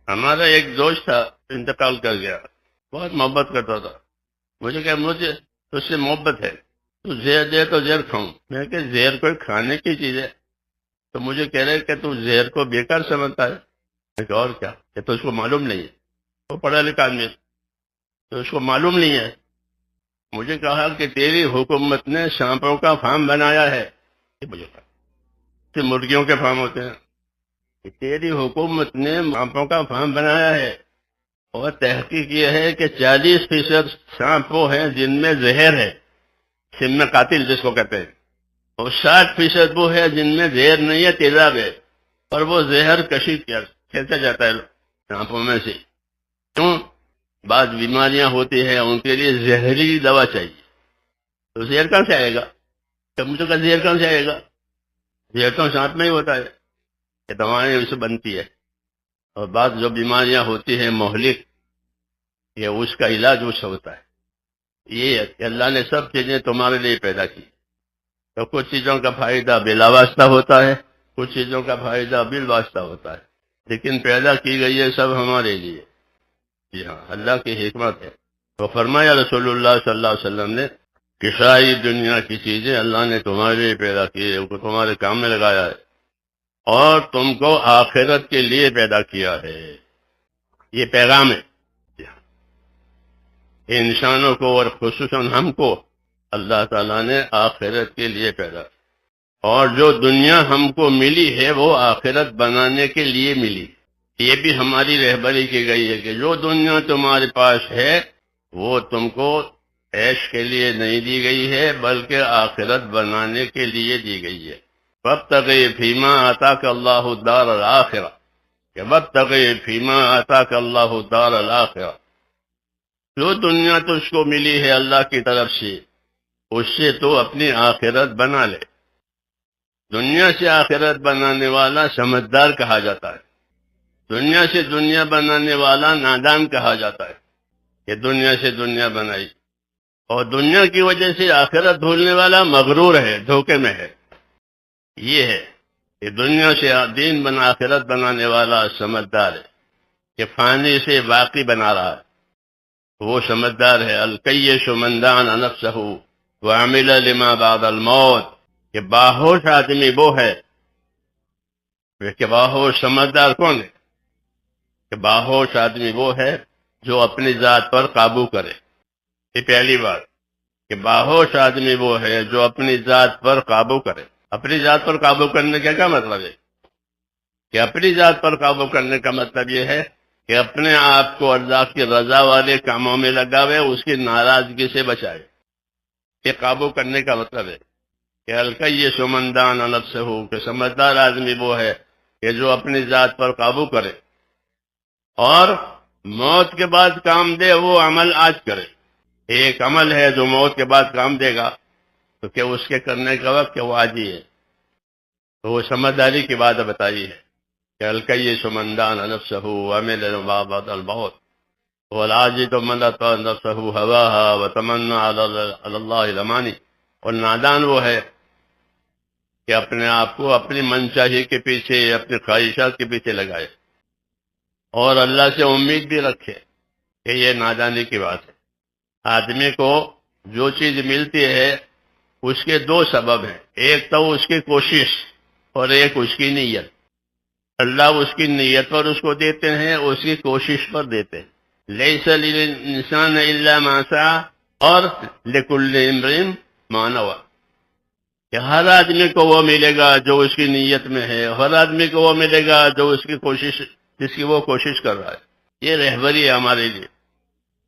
ہمارا ایک دوست تھا، انتقال کر گیا، بہت محبت کرتا تھا. مجھے کہ مجھے تجھ سے محبت ہے، تو زہر دے تو زہر کھاؤں. میں کہ زہر کوئی کھانے کی چیز ہے؟ تو مجھے کہہ رہے کہ تو زہر کو بیکار سمجھتا ہے. میں کہ اور کیا، کہ تو اس کو معلوم نہیں ہے. وہ پڑھا لکھا آدمی ہے، تو اس کو معلوم نہیں ہے. مجھے کہا کہ تیری حکومت نے سانپوں کا فارم بنایا ہے. یہ مجھے کہا کہ مرغیوں کے فارم ہوتے ہیں. کہ تیری حکومت نے سانپوں کا فارم بنایا ہے، اور تحقیق یہ ہے کہ 40% سانپ وہ ہیں جن میں زہر ہے، سم قاتل جس کو کہتے ہیں، اور 60% وہ ہے جن میں زہر نہیں ہے، تیزاب ہے، اور وہ زہر کھینچا جاتا ہے سانپوں میں سے. کیوں؟ بعض بیماریاں ہوتی ہیں ان کے لیے زہریلی دوا چاہیے. تو زہر کہاں سے آئے گا؟ تو مجھے کہا زہر کہاں سے آئے گا؟ زہر تو سانپ میں ہی ہوتا ہے، کہ دوائیں اس سے بنتی ہے. اور بعض جو بیماریاں ہوتی ہیں مہلک، یہ اس کا علاج اس سے ہوتا ہے. یہ ہے کہ اللہ نے سب چیزیں تمہارے لیے پیدا کی. تو کچھ چیزوں کا فائدہ بلا واسطہ ہوتا ہے، کچھ چیزوں کا فائدہ بال واسطہ ہوتا ہے، لیکن پیدا کی گئی ہے سب ہمارے لیے. جی ہاں، اللہ کی حکمت ہے. تو فرمایا رسول اللہ صلی اللہ علیہ وسلم نے کہ ساری دنیا کی چیزیں اللہ نے تمہارے لیے پیدا کی ہے، ان کو تمہارے کام میں لگایا ہے، اور تم کو آخرت کے لیے پیدا کیا ہے. یہ پیغام ہے انسانوں کو، اور خصوصاً ہم کو اللہ تعالیٰ نے آخرت کے لیے پیدا. اور جو دنیا ہم کو ملی ہے وہ آخرت بنانے کے لیے ملی. یہ بھی ہماری رہبری کی گئی ہے کہ جو دنیا تمہارے پاس ہے وہ تم کو عیش کے لیے نہیں دی گئی ہے، بلکہ آخرت بنانے کے لیے دی گئی ہے. وابتغِ فیما آتاک اللہ الدار الآخرہ، کہ وابتغِ فیما آتاک اللہ الدار الآخرہ، جو دنیا تجھ کو ملی ہے اللہ کی طرف سے، اس سے تو اپنی آخرت بنا لے. دنیا سے آخرت بنانے والا سمجھدار کہا جاتا ہے، دنیا سے دنیا بنانے والا نادان کہا جاتا ہے کہ دنیا سے دنیا بنائی. اور دنیا کی وجہ سے آخرت بھولنے والا مغرور ہے، دھوکے میں ہے. یہ ہے کہ دنیا سے دین بنا آخرت بنانے والا سمجھدار ہے، کہ فانی سے باقی بنا رہا ہے، وہ سمجھدار ہے. الکیس من دان نفسہ وعمل لما بعد الموت، کہ باہوش آدمی وہ ہے. کہ باہوش سمجھدار کون ہے؟ کہ باہوش آدمی وہ ہے جو اپنی ذات پر قابو کرے. یہ پہلی بات، کہ باہوش آدمی وہ ہے جو اپنی ذات پر قابو کرے. اپنی ذات پر قابو کرنے کا کیا مطلب ہے؟ کہ اپنی ذات پر قابو کرنے کا مطلب یہ ہے کہ اپنے آپ کو اللہ کی رضا والے کاموں میں لگاوے، اس کی ناراضگی سے بچائے. یہ قابو کرنے کا مطلب ہے. کہ الکیس من دان نفسہ، کہ سمجھدار آدمی وہ ہے کہ جو اپنی ذات پر قابو کرے، اور موت کے بعد کام دے وہ عمل آج کرے. ایک عمل ہے جو موت کے بعد کام دے گا، تو کہ اس کے کرنے کا وقت کہ وہ آج ہی ہے. تو وہ سمجھداری کی بات بتائی ہے کہ الکیس من دان نفسہ وعمل لما بعد الموت والعاجز من اطاع نفسہ ہواہا وتمنى علی اللہ الامانی. اور نادان وہ ہے کہ اپنے آپ کو اپنی منچاہی کے پیچھے، اپنی خواہشات کے پیچھے لگائے، اور اللہ سے امید بھی رکھے. کہ یہ نادانی کی بات ہے. آدمی کو جو چیز ملتی ہے اس کے دو سبب ہیں، ایک تو اس کی کوشش اور ایک اس کی نیت. اللہ اس کی نیت پر اس کو دیتے ہیں، اس کی کوشش پر دیتے ہیں. لیس للانسان الا ما سعى اور لکل امرئ ما نوى، کہ ہر آدمی کو وہ ملے گا جو اس کی نیت میں ہے، ہر آدمی کو وہ ملے گا جو اس کی کوشش، جس کی وہ کوشش کر رہا ہے. یہ رہبری ہے ہمارے لیے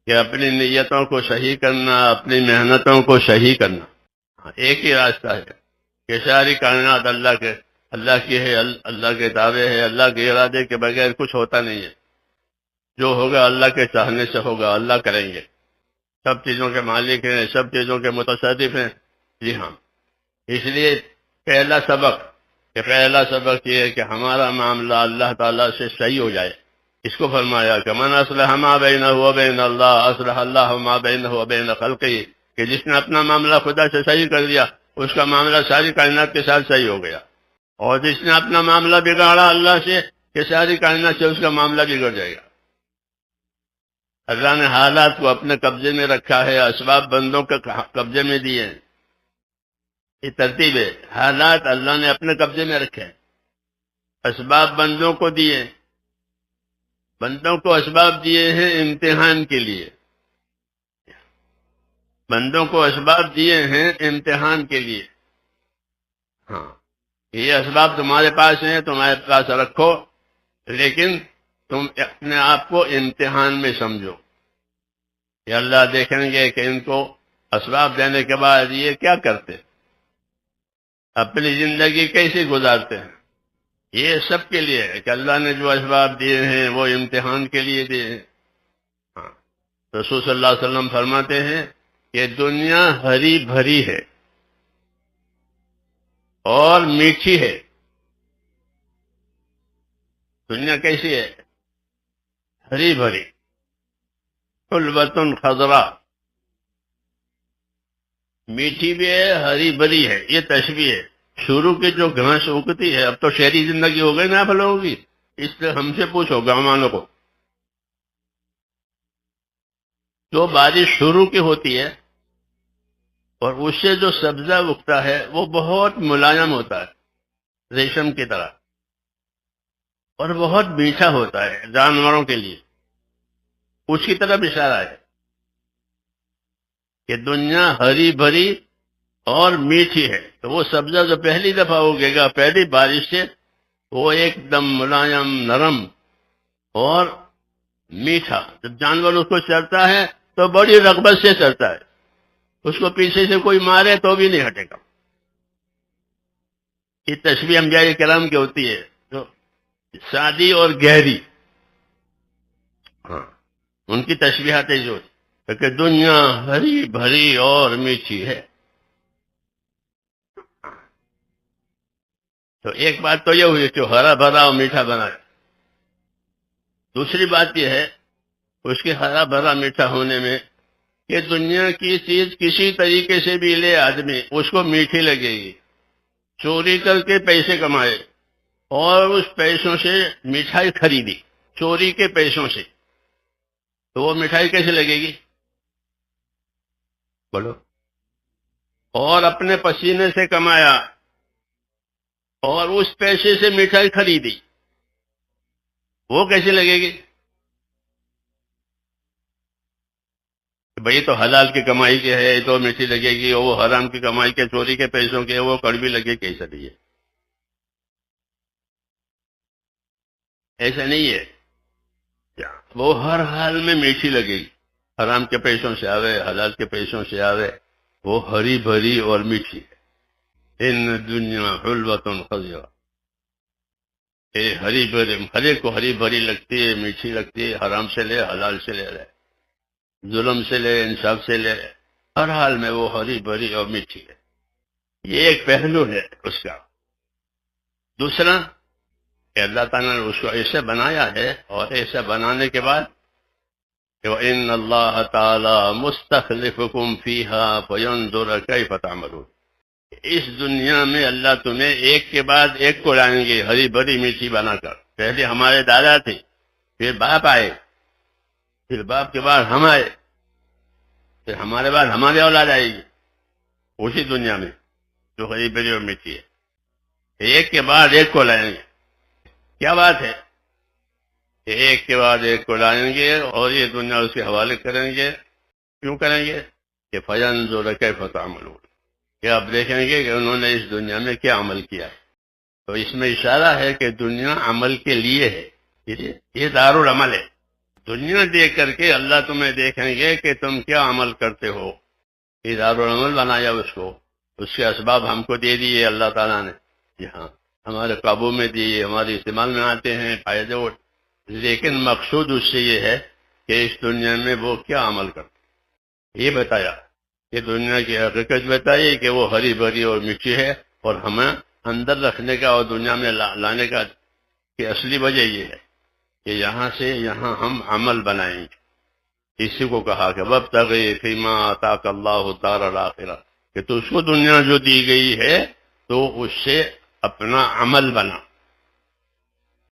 کہ اپنی نیتوں کو صحیح کرنا، اپنی محنتوں کو صحیح کرنا. ایک ہی راستہ ہے کہ ساری کائنات اللہ کی ہے، اللہ کے تابع ہے. اللہ کے ارادے کے بغیر کچھ ہوتا نہیں ہے. جو ہوگا اللہ کے چاہنے سے ہوگا، اللہ کریں گے. سب چیزوں کے مالک ہیں، سب چیزوں کے متصرف ہیں. جی ہاں، اس لیے پہلا سبق یہ ہے کہ ہمارا معاملہ اللہ تعالیٰ سے صحیح ہو جائے. اس کو فرمایا کہ من اصلح ما بینہ وبین اللہ اصلح اللہ ما بینہ وبین خلقہ، کہ جس نے اپنا معاملہ خدا سے صحیح کر لیا اس کا معاملہ ساری کائنات کے ساتھ صحیح ہو گیا. اور جس نے اپنا معاملہ بگاڑا اللہ سے، کہ ساری کائنات سے اس کا معاملہ بگڑ جائے گا۔ اللہ نے حالات کو اپنے قبضے میں رکھا ہے، اسباب بندوں کے قبضے میں دیے ہیں۔ یہ ترتیب ہے، حالات اللہ نے اپنے قبضے میں رکھے ہیں، اسباب بندوں کو دیے، بندوں کو اسباب دیے ہیں امتحان کے لیے، بندوں کو اسباب دیے ہیں امتحان کے لیے۔ ہاں، یہ اسباب تمہارے پاس ہیں، تمہارے پاس رکھو، لیکن تم اپنے آپ کو امتحان میں سمجھو۔ یہ اللہ دیکھیں گے کہ ان کو اسباب دینے کے بعد یہ کیا کرتے، اپنی زندگی کیسے گزارتے ہیں۔ یہ سب کے لیے ہے کہ اللہ نے جو اسباب دیے ہیں وہ امتحان کے لیے دیے ہیں۔ ہاں، رسول صلی اللہ علیہ وسلم فرماتے ہیں کہ دنیا ہری بھری ہے اور میٹھی ہے۔ دنیا کیسی ہے؟ ہری بھری، حلوۃ خضراء، میٹھی بھی ہے، ہری بھری ہے۔ یہ تشبیہ ہے۔ شروع کی جو گھاس اگتی ہے، اب تو شہری زندگی ہو گئی نا آپ لوگوں کی، اس سے ہم سے پوچھو گاؤں والوں کو، جو بارش شروع کی ہوتی ہے اور اس سے جو سبزہ اگتا ہے وہ بہت ملائم ہوتا ہے، ریشم کی طرح، اور بہت میٹھا ہوتا ہے جانوروں کے لیے۔ اس کی طرف اشارہ ہے کہ دنیا ہری بھری اور میٹھی ہے۔ تو وہ سبزہ جو پہلی دفعہ اگے گا پہلی بارش سے، وہ ایک دم ملائم، نرم اور میٹھا۔ جب جانور اس کو چرتا ہے تو بڑی رغبت سے چرتا ہے، اس کو پیچھے سے کوئی مارے تو بھی نہیں ہٹے گا۔ یہ تشبیہ انبیاء کرام کی ہوتی ہے، جو سادی اور گہری۔ ہاں، ان کی تشبیہات جو کہ دنیا ہری بھری اور میٹھی ہے۔ تو ایک بات تو یہ ہوئی کہ ہرا بھرا اور میٹھا بنا ہے۔ دوسری بات یہ ہے اس کے ہرا بھرا میٹھا ہونے میں کہ دنیا کی چیز کسی طریقے سے بھی لے آدمی، اس کو میٹھی لگے گی۔ چوری کر کے پیسے کمائے اور اس پیسوں سے مٹھائی خریدی، چوری کے پیسوں سے، تو وہ مٹھائی کیسے لگے گی؟ بولو۔ اور اپنے پسینے سے کمایا اور اس پیسے سے مٹھائی خریدی، وہ کیسے لگے گی؟ بھئی تو حلال کی کمائی کے ہے تو میٹھی لگے گی، اور وہ حرام کی کمائی کے، چوری کے پیسوں کے، وہ کڑوی لگے، کیسا نہیں ہے؟ ایسا نہیں ہے، وہ ہر حال میں میٹھی لگے گی۔ حرام کے پیسوں سے آوے، حلال کے پیسوں سے آوے، وہ ہری بھری اور میٹھی ہے۔ ان دنیا حلوۃ خضراء، یہ ہری بھری، ہر ایک کو ہری بھری لگتی ہے، میٹھی لگتی ہے، حرام سے لے حلال سے لے رہے، ظلم سے لے انصاف سے لے، ہر حال میں وہ ہری بھری اور میٹھی ہے۔ یہ ایک پہلو ہے اس کا۔ دوسرا کہ اللہ تعالیٰ نے اس کو ایسے بنایا ہے، اور ایسے بنانے کے بعد کہ وَإِنَّ اللَّهَ تَعَالَى مُسْتَخْلِفُكُمْ فِيهَا فَيَنْظُرَ كَيْفَ تَعْمَلُونَ۔ اس دنیا میں اللہ تمہیں ایک کے بعد ایک کو لائیں گے، ہری بھری میٹھی بنا کر۔ پہلے ہمارے دادا تھے، پھر باپ آئے، پھر باپ کے بعد ہم آئے، پھر ہمارے بعد ہماری اولاد آئے گی، اسی دنیا میں جو ہری بھری اور میٹھی ہے۔ ایک کے بعد ایک کو لائیں گے۔ کیا بات ہے کہ ایک کے بعد ایک کو لائیں گے اور یہ دنیا اس کے حوالے کریں گے۔ کیوں کریں گے؟ کہ فَيَنْظُرَ كَيْفَ تَعْمَلُونَ، کہ آپ دیکھیں گے کہ انہوں نے اس دنیا میں کیا عمل کیا ہے۔ تو اس میں اشارہ ہے کہ دنیا عمل کے لیے ہے، یہ دارالعمل ہے۔ دنیا دیکھ کر کے اللہ تمہیں دیکھیں گے کہ تم کیا عمل کرتے ہو۔ یہ دارالعمل بنایا اس کو، اس کے اسباب ہم کو دے دیے اللہ تعالیٰ نے، جی ہاں، ہمارے قابو میں دیے، ہمارے استعمال میں آتے ہیں، فائدے ہو، لیکن مقصود اس سے یہ ہے کہ اس دنیا میں وہ کیا عمل کرتے۔ یہ بتایا کہ دنیا کی حقیقت بتائی کہ وہ ہری بھری اور میٹھی ہے، اور ہمیں اندر رکھنے کا اور دنیا میں لانے کا کہ اصلی وجہ یہ ہے کہ یہاں سے یہاں ہم عمل بنائیں گے۔ اسی کو کہا کہ وَابْتَغِ فِيمَا آتَاكَ اللَّهُ الدَّارَ الْآخِرَةَ، کہ تو اس کو دنیا جو دی گئی ہے تو اس سے اپنا عمل بنا۔